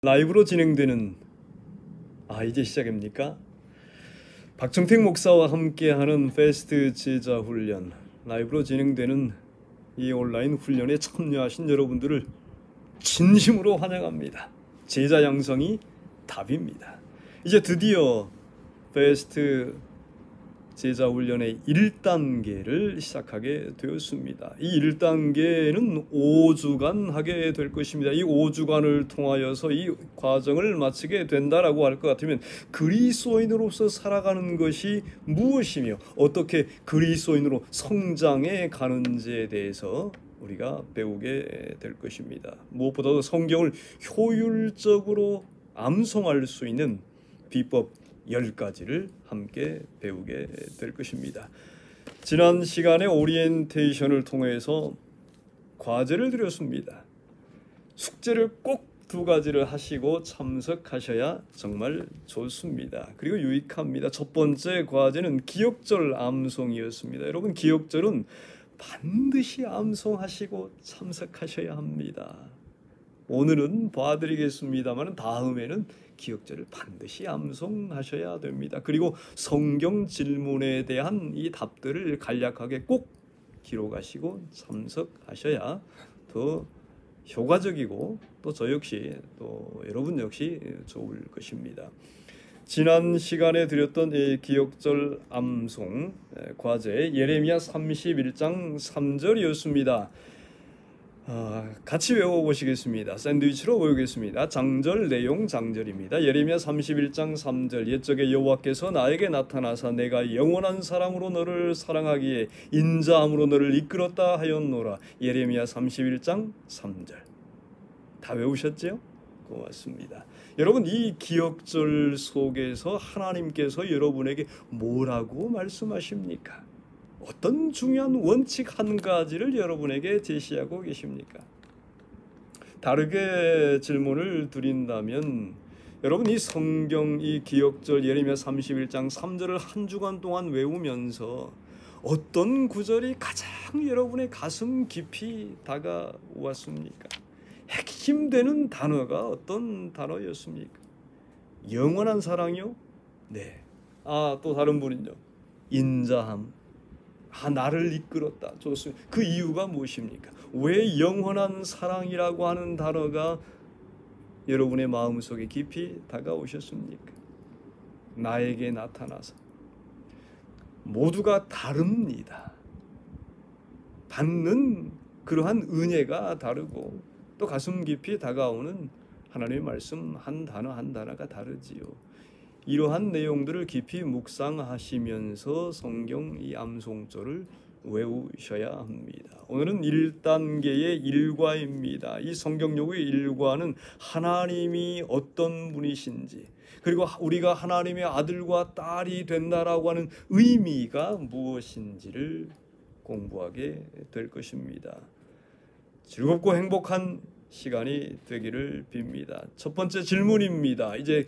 라이브로 진행되는 이제 시작입니까? 박정택 목사와 함께하는 패스트 제자 훈련, 라이브로 진행되는 이 온라인 훈련에 참여하신 여러분들을 진심으로 환영합니다. 제자 양성이 답입니다. 이제 드디어 패스트 제자 훈련의 1단계를 시작하게 되었습니다. 이 1단계는 5주간 하게 될 것입니다. 이 5주간을 통하여서 이 과정을 마치게 된다라고 할 것 같으면 그리스도인으로서 살아가는 것이 무엇이며 어떻게 그리스도인으로 성장해 가는지에 대해서 우리가 배우게 될 것입니다. 무엇보다도 성경을 효율적으로 암송할 수 있는 비법 10가지를 함께 배우게 될 것입니다. 지난 시간에 오리엔테이션을 통해서 과제를 드렸습니다. 숙제를 꼭 2가지를 하시고 참석하셔야 정말 좋습니다. 그리고 유익합니다. 첫 번째 과제는 기억절 암송이었습니다. 여러분, 기억절은 반드시 암송하시고 참석하셔야 합니다. 오늘은 봐드리겠습니다만 다음에는 기억절을 반드시 암송하셔야 됩니다. 그리고 성경 질문에 대한 이 답들을 간략하게 꼭 기록하시고 참석하셔야 더 효과적이고 또 저 역시 또 여러분 역시 좋을 것입니다. 지난 시간에 드렸던 이 기억절 암송 과제 예레미야 31장 3절이었습니다. 같이 외워보시겠습니다. 샌드위치로 외우겠습니다. 장절 내용 장절입니다. 예레미야 31장 3절 옛적에 여호와께서 나에게 나타나사 내가 영원한 사랑으로 너를 사랑하기에 인자함으로 너를 이끌었다 하였노라. 예레미야 31장 3절 다 외우셨죠? 고맙습니다. 여러분, 이 기억절 속에서 하나님께서 여러분에게 뭐라고 말씀하십니까? 어떤 중요한 원칙 한 가지를 여러분에게 제시하고 계십니까? 다르게 질문을 드린다면 여러분, 이 성경 이 기억절 예레미야 31장 3절을 한 주간 동안 외우면서 어떤 구절이 가장 여러분의 가슴 깊이 다가왔습니까? 핵심되는 단어가 어떤 단어였습니까? 영원한 사랑이요? 네. 또 다른 분은요? 인자함. 나를 이끌었다. 좋습니다. 그 이유가 무엇입니까? 왜 영원한 사랑이라고 하는 단어가 여러분의 마음속에 깊이 다가오셨습니까? 나에게 나타나서 모두가 다릅니다. 받는 그러한 은혜가 다르고 또 가슴 깊이 다가오는 하나님의 말씀 한 단어 한 단어가 다르지요. 이러한 내용들을 깊이 묵상하시면서 성경 이 암송절을 외우셔야 합니다. 오늘은 1단계의 일과입니다. 이 성경용의 일과는 하나님이 어떤 분이신지, 그리고 우리가 하나님의 아들과 딸이 된다라고 하는 의미가 무엇인지를 공부하게 될 것입니다. 즐겁고 행복한 시간이 되기를 빕니다. 첫 번째 질문입니다. 이제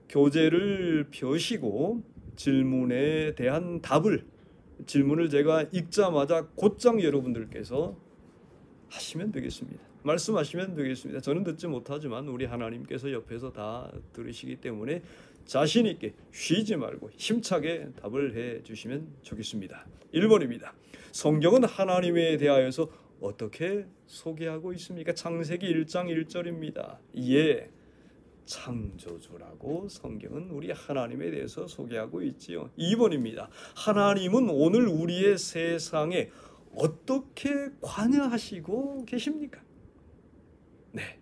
교재를 펴시고 질문에 대한 답을, 질문을 제가 읽자마자 곧장 여러분들께서 하시면 되겠습니다. 말씀하시면 되겠습니다. 저는 듣지 못하지만 우리 하나님께서 옆에서 다 들으시기 때문에 자신 있게 쉬지 말고 힘차게 답을 해 주시면 좋겠습니다. 1번입니다. 성경은 하나님에 대하여서 어떻게 소개하고 있습니까? 창세기 1장 1절입니다. 예, 창조주라고 성경은 우리 하나님에 대해서 소개하고 있지요. 2번입니다. 하나님은 오늘 우리의 세상에 어떻게 관여하시고 계십니까? 네,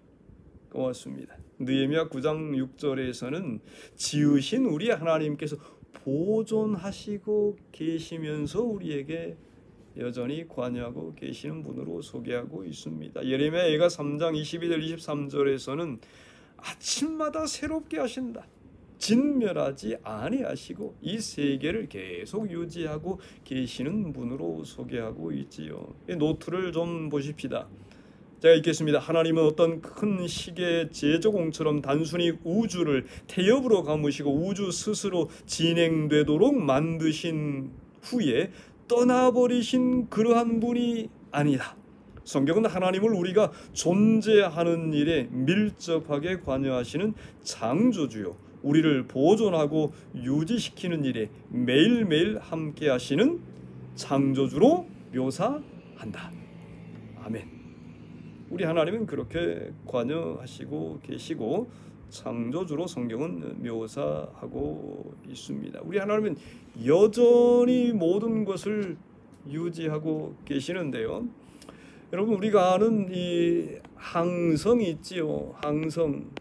고맙습니다. 느헤미야 9장 6절에서는 지으신 우리 하나님께서 보존하시고 계시면서 우리에게 여전히 관여하고 계시는 분으로 소개하고 있습니다. 예레미야 예가 3장 22절 23절에서는 아침마다 새롭게 하신다. 진멸하지 아니하시고 이 세계를 계속 유지하고 계시는 분으로 소개하고 있지요. 이 노트를 좀 보십시다. 제가 읽겠습니다. 하나님은 어떤 큰 시계 제조공처럼 단순히 우주를 태엽으로 감으시고 우주 스스로 진행되도록 만드신 후에 떠나버리신 그러한 분이 아니다. 성경은 하나님을 우리가 존재하는 일에 밀접하게 관여하시는 창조주요, 우리를 보존하고 유지시키는 일에 매일매일 함께 하시는 창조주로 묘사한다. 아멘. 우리 하나님은 그렇게 관여하시고 계시고 창조주로 성경은 묘사하고 있습니다. 우리 하나님은 여전히 모든 것을 유지하고 계시는데요. 여러분, 우리가 아는 이 항성이 있지요. 항성.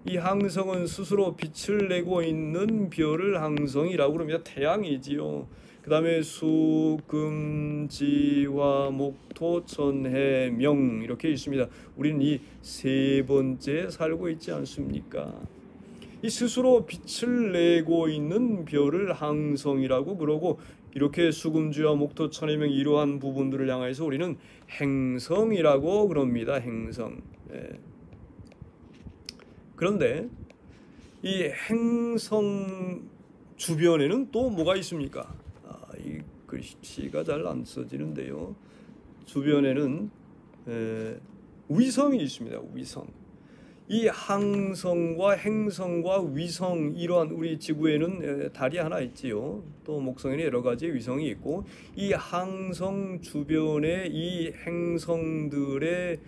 이 항성은 스스로 빛을 내고 있는 별을 항성이라고 그럽니다. 태양이지요. 그 다음에 수, 금, 지, 화, 목, 토, 천, 해, 명 이렇게 있습니다. 우리는 이 세 번째에 살고 있지 않습니까? 이 스스로 빛을 내고 있는 별을 항성이라고 그러고, 이렇게 수금지와 목토, 천의 명 이러한 부분들을 향해서 우리는 행성이라고 그럽니다. 행성. 그런데 이 행성 주변에는 또 뭐가 있습니까? 이 글씨가 잘 안 써지는데요. 주변에는 위성이 있습니다. 위성. 이 항성과 행성과 위성, 이러한 우리 지구에는 달이 하나 있지요. 또 목성에는 여러 가지 위성이 있고, 이 항성 주변에 이 행성들의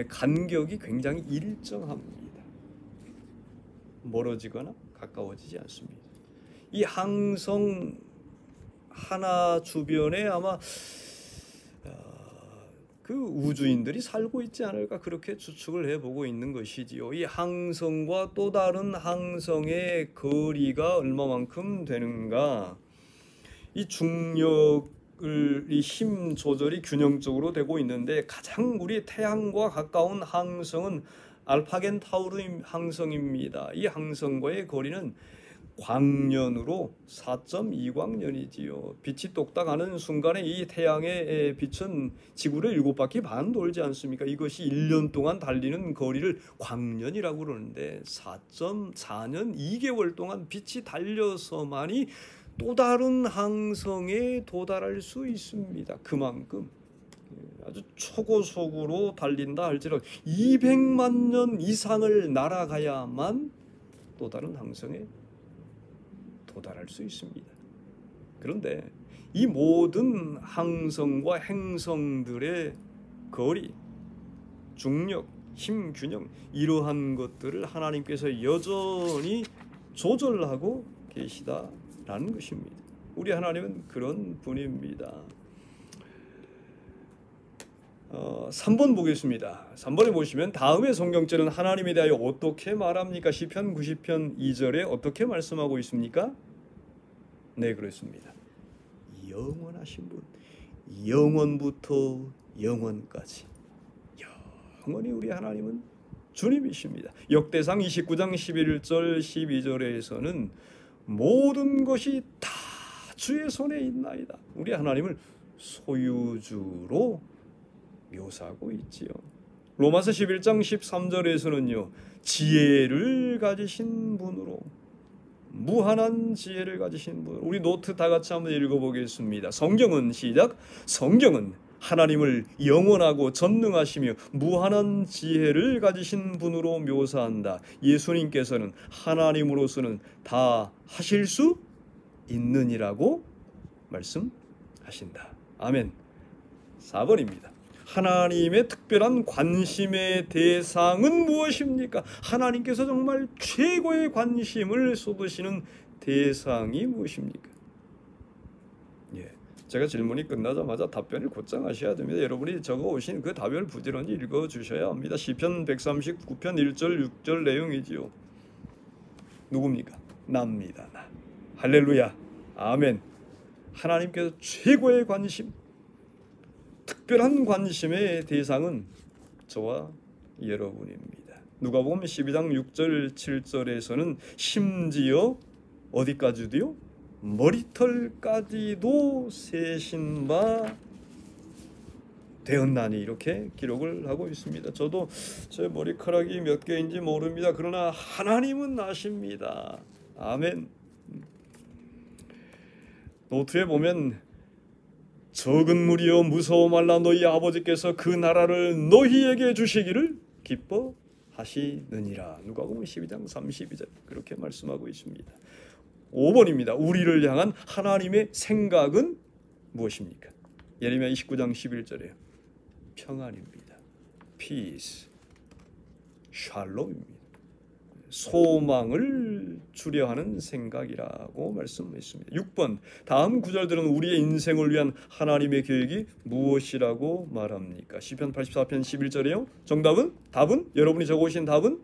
간격이 굉장히 일정합니다. 멀어지거나 가까워지지 않습니다. 이 항성 하나 주변에 아마 그 우주인들이 살고 있지 않을까, 그렇게 추측을 해보고 있는 것이지요. 이 항성과 또 다른 항성의 거리가 얼마만큼 되는가, 이 중력을 이 힘 조절이 균형적으로 되고 있는데, 가장 우리 태양과 가까운 항성은 알파 겐타우르 항성입니다. 이 항성과의 거리는 광년으로 4.2광년이지요. 빛이 똑딱하는 순간에 이 태양의 빛은 지구를 7바퀴 반 돌지 않습니까? 이것이 1년 동안 달리는 거리를 광년이라고 그러는데, 4.4년 2개월 동안 빛이 달려서만이 또 다른 항성에 도달할 수 있습니다. 그만큼 아주 초고속으로 달린다 할지라도 200만 년 이상을 날아가야만 또 다른 항성에 도달할 수 있습니다. 그런데 이 모든 항성과 행성들의 거리, 중력, 힘 균형, 이러한 것들을 하나님께서 여전히 조절하고 계시다라는 것입니다. 우리 하나님은 그런 분입니다. 3번 보겠습니다. 3번에 보시면 다음의 성경절은 하나님에 대하여 어떻게 말합니까? 시편 90편 2절에 어떻게 말씀하고 있습니까? 네, 그렇습니다. 영원하신 분, 영원부터 영원까지 영원히 우리 하나님은 주님이십니다. 역대상 29장 11절 12절에서는 모든 것이 다 주의 손에 있나이다. 우리 하나님을 소유주로 묘사하고 있지요. 로마서 11장 13절에서는요, 지혜를 가지신 분으로, 무한한 지혜를 가지신 분. 우리 노트 다 같이 한번 읽어보겠습니다. 성경은 시작. 성경은 하나님을 영원하고 전능하시며 무한한 지혜를 가지신 분으로 묘사한다. 예수님께서는 하나님으로서는 다 하실 수 있느니라고 말씀하신다. 아멘. 4번입니다. 하나님의 특별한 관심의 대상은 무엇입니까? 하나님께서 정말 최고의 관심을 쏟으시는 대상이 무엇입니까? 제가 질문이 끝나자마자 답변을 곧장 하셔야 됩니다. 여러분이 적어오신 그 답변을 부지런히 읽어주셔야 합니다. 시편 139편 1절 6절 내용이지요. 누굽니까? 나입니다. 나. 할렐루야. 아멘. 하나님께서 최고의 관심, 특별한 관심의 대상은 저와 여러분입니다. 누가복음 12장 6절 7절에서는 심지어 어디까지도요? 머리털까지도 세신 바 되었나니, 이렇게 기록을 하고 있습니다. 저도 제 머리카락이 몇 개인지 모릅니다. 그러나 하나님은 아십니다. 아멘. 노트에 보면 적은 무리여 무서워 말라. 너희 아버지께서 그 나라를 너희에게 주시기를 기뻐하시느니라. 누가복음 12장 32절 그렇게 말씀하고 있습니다. 5번입니다. 우리를 향한 하나님의 생각은 무엇입니까? 예레미야 29장 11절에요. 평안입니다. peace, 샬롬입니다. 소망을 주려 하는 생각이라고 말씀했습니다. 6번, 다음 구절들은 우리의 인생을 위한 하나님의 계획이 무엇이라고 말합니까? 시편 84편 11절이요. 정답은? 답은? 여러분이 적어오신 답은?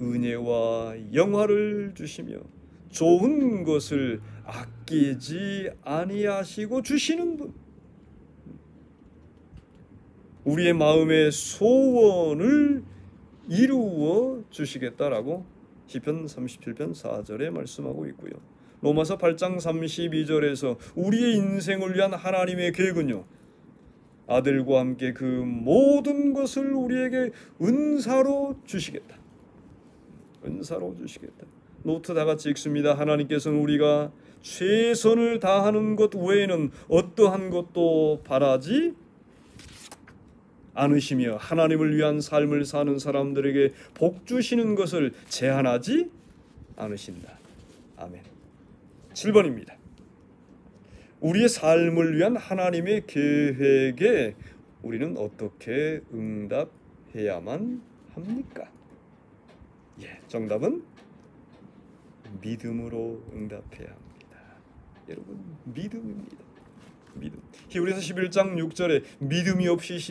은혜와 영화를 주시며 좋은 것을 아끼지 아니하시고 주시는 분. 우리의 마음의 소원을 이루어 주시겠다라고 시편 37편 4절에 말씀하고 있고요. 로마서 8장 32절에서 우리의 인생을 위한 하나님의 계획은요, 아들과 함께 그 모든 것을 우리에게 은사로 주시겠다. 은사로 주시겠다. 노트 다 같이 읽습니다. 하나님께서는 우리가 최선을 다하는 것 외에는 어떠한 것도 바라지 않으시며 하나님을 위한 삶을 사는 사람들에게 복 주시는 것을 제한하지 않으신다. 아멘. 7번입니다. 우리의 삶을 위한 하나님의 계획에 우리는 어떻게 응답해야만 합니까? 정답은 믿음으로 응답해야 합니다. 여러분, 믿음입니다. 믿음. 히브리서 11장 6절에 믿음이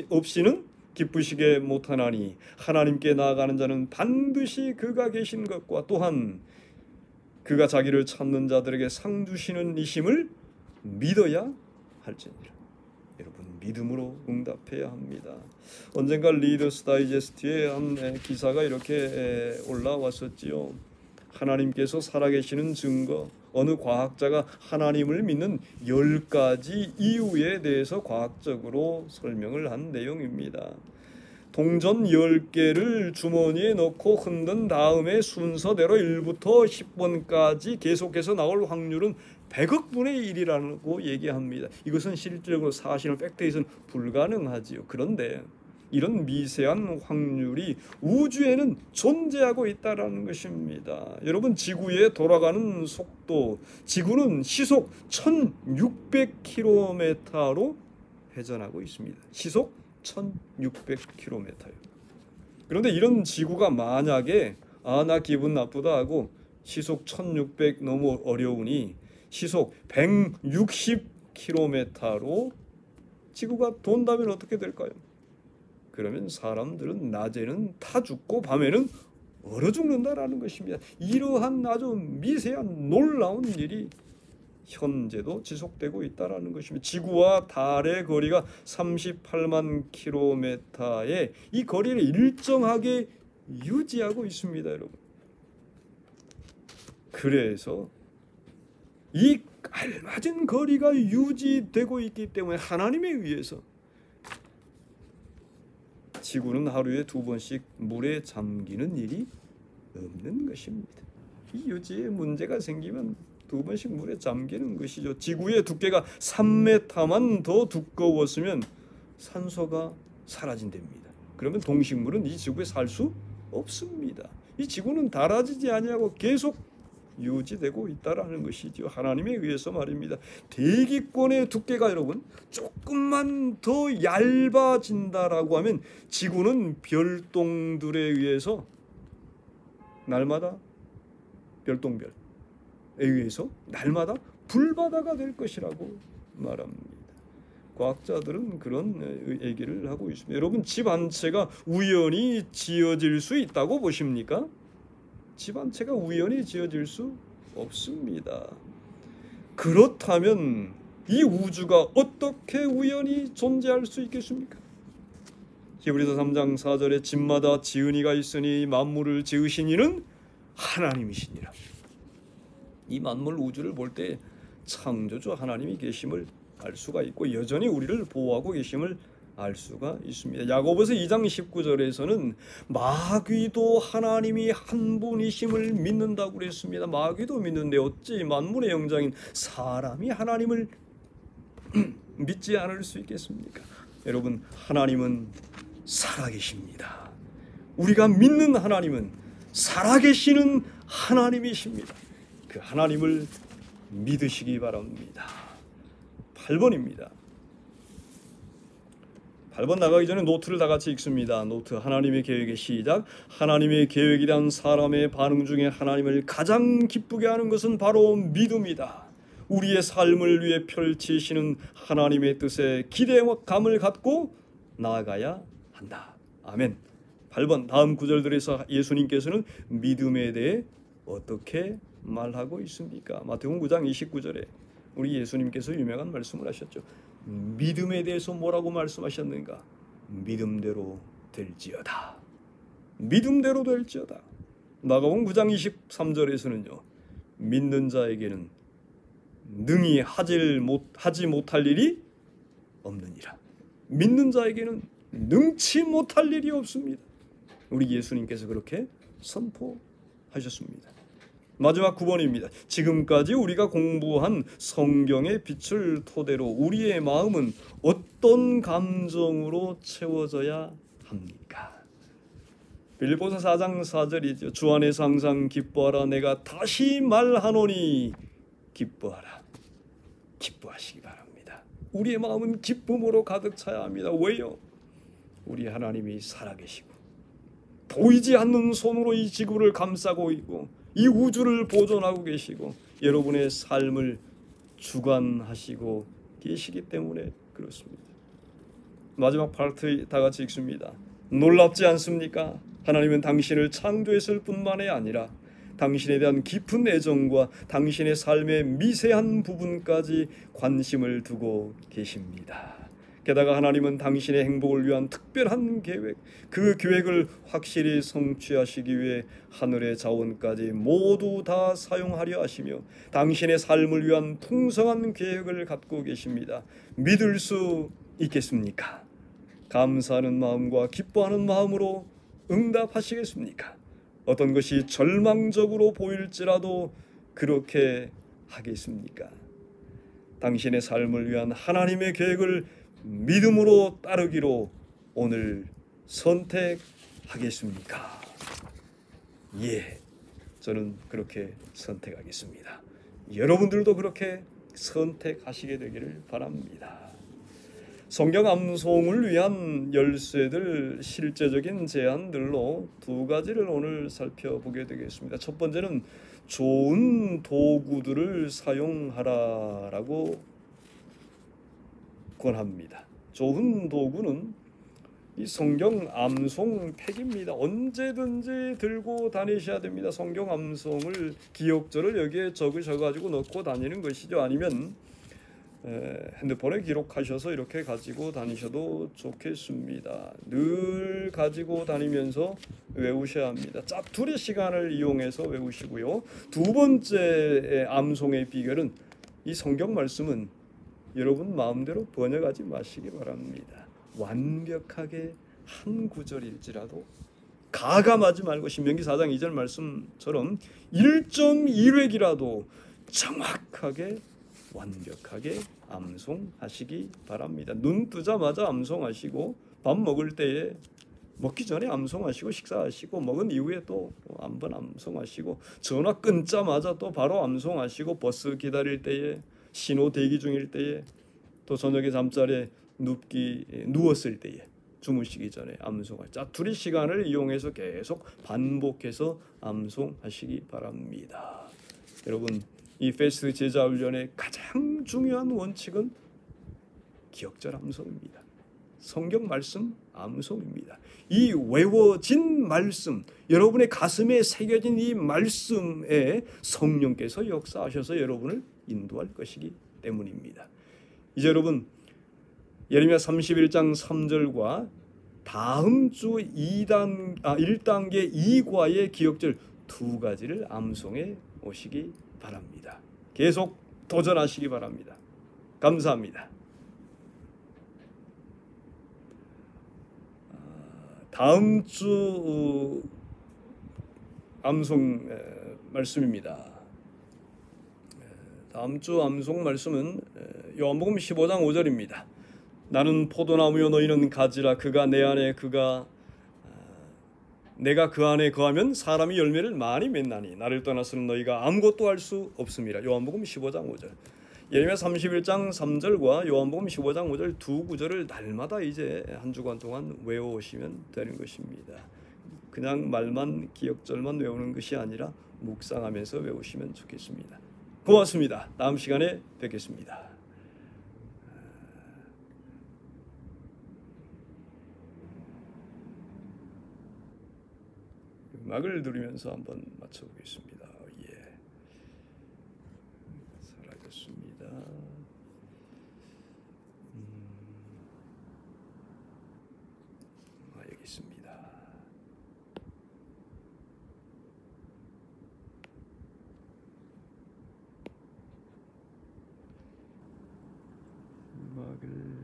없이는 기쁘시게 못하나니 하나님께 나아가는 자는 반드시 그가 계신 것과 또한 그가 자기를 찾는 자들에게 상 주시는 이심을 믿어야 할지니라. 여러분, 믿음으로 응답해야 합니다. 언젠가 리더스 다이제스트에 한 기사가 이렇게 올라왔었지요. 하나님께서 살아계시는 증거, 어느 과학자가 하나님을 믿는 10가지 이유에 대해서 과학적으로 설명을 한 내용입니다. 동전 10개를 주머니에 넣고 흔든 다음에 순서대로 1부터 10번까지 계속해서 나올 확률은 100억 분의 1이라고 얘기합니다. 이것은 실질적으로 사실은 팩트에서는 불가능하지요. 그런데 이런 미세한 확률이 우주에는 존재하고 있다는 것입니다. 여러분, 지구에 돌아가는 속도, 지구는 시속 1600km로 회전하고 있습니다. 시속 1600km요. 그런데 이런 지구가 만약에 나 기분 나쁘다 하고 시속 1600 너무 어려우니 시속 160km로 지구가 돈다면 어떻게 될까요? 그러면 사람들은 낮에는 타 죽고 밤에는 얼어 죽는다라는 것입니다. 이러한 아주 미세한 놀라운 일이 현재도 지속되고 있다라는 것입니다. 지구와 달의 거리가 38만 킬로미터의 이 거리를 일정하게 유지하고 있습니다, 여러분. 그래서 이 알맞은 거리가 유지되고 있기 때문에 하나님에 의해서 지구는 하루에 2번씩 물에 잠기는 일이 없는 것입니다. 이 유지에 문제가 생기면 2번씩 물에 잠기는 것이죠. 지구의 두께가 3m만 더 두꺼웠으면 산소가 사라진답니다. 그러면 동식물은 이 지구에 살 수 없습니다. 이 지구는 닳아지지 아니하고 계속 유지되고 있다라는 것이죠. 하나님에 의해서 말입니다. 대기권의 두께가 여러분 조금만 더 얇아진다라고 하면 지구는 별똥들에 의해서 날마다 별똥별에 의해서 날마다 불바다가 될 것이라고 말합니다. 과학자들은 그런 얘기를 하고 있습니다. 여러분, 집 한 채가 우연히 지어질 수 있다고 보십니까? 집 한 채가 우연히 지어질 수 없습니다. 그렇다면 이 우주가 어떻게 우연히 존재할 수 있겠습니까? 히브리서 3장 4절에 집마다 지은이가 있으니 만물을 지으신 이는 하나님이시니라. 이 만물 우주를 볼 때 창조주 하나님이 계심을 알 수가 있고 여전히 우리를 보호하고 계심을 알 수가 있습니다. 야고보서 2장 19절에서는 마귀도 하나님이 한 분이심을 믿는다고 그랬습니다. 마귀도 믿는데 어찌 만물의 영장인 사람이 하나님을 믿지 않을 수 있겠습니까? 여러분, 하나님은 살아계십니다. 우리가 믿는 하나님은 살아계시는 하나님이십니다. 그 하나님을 믿으시기 바랍니다. 8번입니다. 8번 나가기 전에 노트를 다 같이 읽습니다. 노트. 하나님의 계획의 시작. 하나님의 계획에 대한 사람의 반응 중에 하나님을 가장 기쁘게 하는 것은 바로 믿음이다. 우리의 삶을 위해 펼치시는 하나님의 뜻에 기대감을 갖고 나아가야 한다. 아멘. 8번 다음 구절들에서 예수님께서는 믿음에 대해 어떻게 말하고 있습니까? 마태복음 9장 29절에 우리 예수님께서 유명한 말씀을 하셨죠. 믿음에 대해서 뭐라고 말씀하셨는가? 믿음대로 될지어다. 믿음대로 될지어다. 마가복음 9장 23절에서는요. 믿는 자에게는 능히 하지 못할 일이 없느니라. 믿는 자에게는 능치 못할 일이 없습니다. 우리 예수님께서 그렇게 선포하셨습니다. 마지막 9번입니다. 지금까지 우리가 공부한 성경의 빛을 토대로 우리의 마음은 어떤 감정으로 채워져야 합니까? 빌립보서 4장 4절이죠. 주 안에서 항상 기뻐하라. 내가 다시 말하노니 기뻐하라. 기뻐하시기 바랍니다. 우리의 마음은 기쁨으로 가득 차야 합니다. 왜요? 우리 하나님이 살아계시고 보이지 않는 손으로 이 지구를 감싸고 있고 이 우주를 보존하고 계시고 여러분의 삶을 주관하시고 계시기 때문에 그렇습니다. 마지막 파트 다 같이 읽습니다. 놀랍지 않습니까? 하나님은 당신을 창조했을 뿐만이 아니라 당신에 대한 깊은 애정과 당신의 삶의 미세한 부분까지 관심을 두고 계십니다. 게다가 하나님은 당신의 행복을 위한 특별한 계획, 그 계획을 확실히 성취하시기 위해 하늘의 자원까지 모두 다 사용하려 하시며 당신의 삶을 위한 풍성한 계획을 갖고 계십니다. 믿을 수 있겠습니까? 감사하는 마음과 기뻐하는 마음으로 응답하시겠습니까? 어떤 것이 절망적으로 보일지라도 그렇게 하겠습니까? 당신의 삶을 위한 하나님의 계획을 믿음으로 따르기로 오늘 선택하겠습니까? 예, 저는 그렇게 선택하겠습니다. 여러분들도 그렇게 선택하시게 되기를 바랍니다. 성경 암송을 위한 열쇠들, 실제적인 제안들로 두 가지를 오늘 살펴보게 되겠습니다. 첫 번째는 좋은 도구들을 사용하라라고 권합니다. 좋은 도구는 이 성경 암송 팩입니다. 언제든지 들고 다니셔야 됩니다. 성경 암송을 기억절을 여기에 적으셔가지고 넣고 다니는 것이죠. 아니면 핸드폰에 기록하셔서 이렇게 가지고 다니셔도 좋겠습니다. 늘 가지고 다니면서 외우셔야 합니다. 짜투리 시간을 이용해서 외우시고요. 두 번째 암송의 비결은 이 성경 말씀은 여러분 마음대로 번역하지 마시기 바랍니다. 완벽하게 한 구절일지라도 가감하지 말고 신명기 4장 2절 말씀처럼 1.1획이라도 정확하게 완벽하게 암송하시기 바랍니다. 눈 뜨자마자 암송하시고 밥 먹을 때에 먹기 전에 암송하시고 식사하시고 먹은 이후에 또 한 번 암송하시고 전화 끊자마자 또 바로 암송하시고 버스 기다릴 때에 신호 대기 중일 때에 또 저녁에 잠자리에 누웠을 때에 주무시기 전에 암송하시. 짜투리 시간을 이용해서 계속 반복해서 암송하시기 바랍니다. 여러분, 이 패스트 제자 훈련의 가장 중요한 원칙은 기억절 암송입니다. 성경 말씀 암송입니다. 이 외워진 말씀, 여러분의 가슴에 새겨진 이 말씀에 성령께서 역사하셔서 여러분을 인도할 것이기 때문입니다. 이제 여러분, 예레미야 31장 3절과 다음 주 1단계 2과의 기억절 두 가지를 암송해 오시기 바랍니다. 계속 도전하시기 바랍니다. 감사합니다. 다음 주 암송 말씀입니다. 다음 주 암송 말씀은 요한복음 15장 5절입니다. 나는 포도나무요 너희는 가지라. 그가 내 안에 내가 그 안에 거하면 사람이 열매를 많이 맺나니 나를 떠나서는 너희가 아무것도 할 수 없음이라. 요한복음 15장 5절. 예레미야 31장 3절과 요한복음 15장 5절 두 구절을 날마다 이제 한 주간 동안 외워오시면 되는 것입니다. 그냥 말만 기억절만 외우는 것이 아니라 묵상하면서 외우시면 좋겠습니다. 고맙습니다. 다음 시간에 뵙겠습니다. 음악을 들으면서 한번 맞춰보겠습니다. 예, 사라졌습니다. 여기 있습니다. 음악을